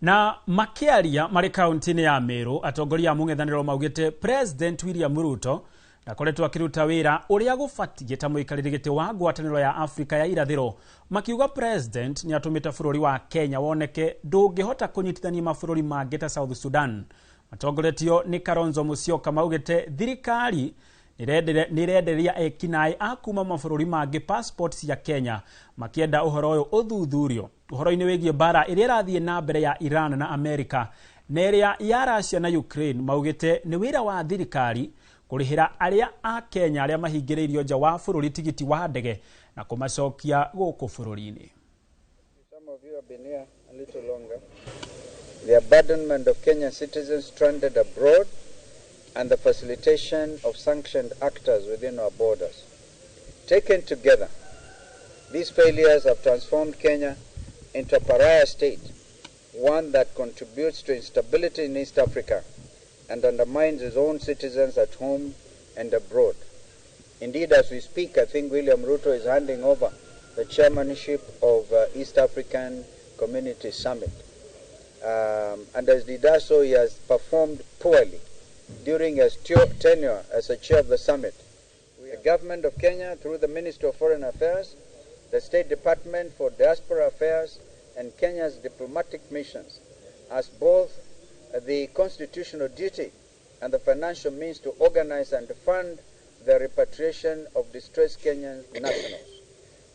Na makiaria marĩ kaunti-inĩ ya Meru, atongoria a Mũng'ethanĩro maugĩte President William Ruto ndakoretwo akĩruta wĩra ũrĩa gũbatiĩ ta mũikarĩri gĩtĩ wa ngwatanĩro ya Afrika ya irathĩro. Makiuga President nĩ atũmĩte bũrũri wa Kenya woneke ndũngĩhota kũnyitithania mabũrũri mangĩ ta South Sudan. Matongoretio nĩ Kalonzo Musyoka maugĩte thirikari nĩrenderia ekinaĩ a kuma mabũrũri mangĩ passport cia Kenya, makienda ũhoro ũyũ ũthuthurio ũhoro-inĩ wĩgiĩ mbara ĩrĩa ĩrathiĩ na mbere ya Iran na Amerika na ĩrĩa ya Russia na Ukraine. Maugĩte nĩ wĩra wa thirikari kũrĩhĩra arĩa a Kenya arĩa mahingĩrĩirio nja wa bũrũri tigiti wa ndege na kũmacokia gũkũ bũrũri-inĩ. Some of you have been here a little longer. The abandonment of Kenyan citizens stranded abroad and the facilitation of sanctioned actors within our borders. Taken together, these failures have transformed Kenya into a pariah state, one that contributes to instability in East Africa and undermines its own citizens at home and abroad. Indeed, as we speak, I think William Ruto is handing over the chairmanship of East African Community Summit. And as he does so, he has performed poorly during his tenure as a chair of the summit. The government of Kenya, through the Ministry of Foreign Affairs, the State Department for Diaspora Affairs, and Kenya's diplomatic missions, has both the constitutional duty and the financial means to organize and fund the repatriation of distressed Kenyan nationals.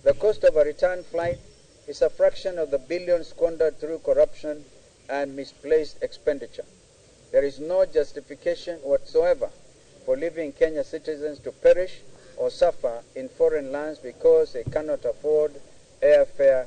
The cost of a return flight is a fraction of the billions squandered through corruption and misplaced expenditure. There is no justification whatsoever for leaving Kenyan citizens to perish or suffer in foreign lands because they cannot afford airfare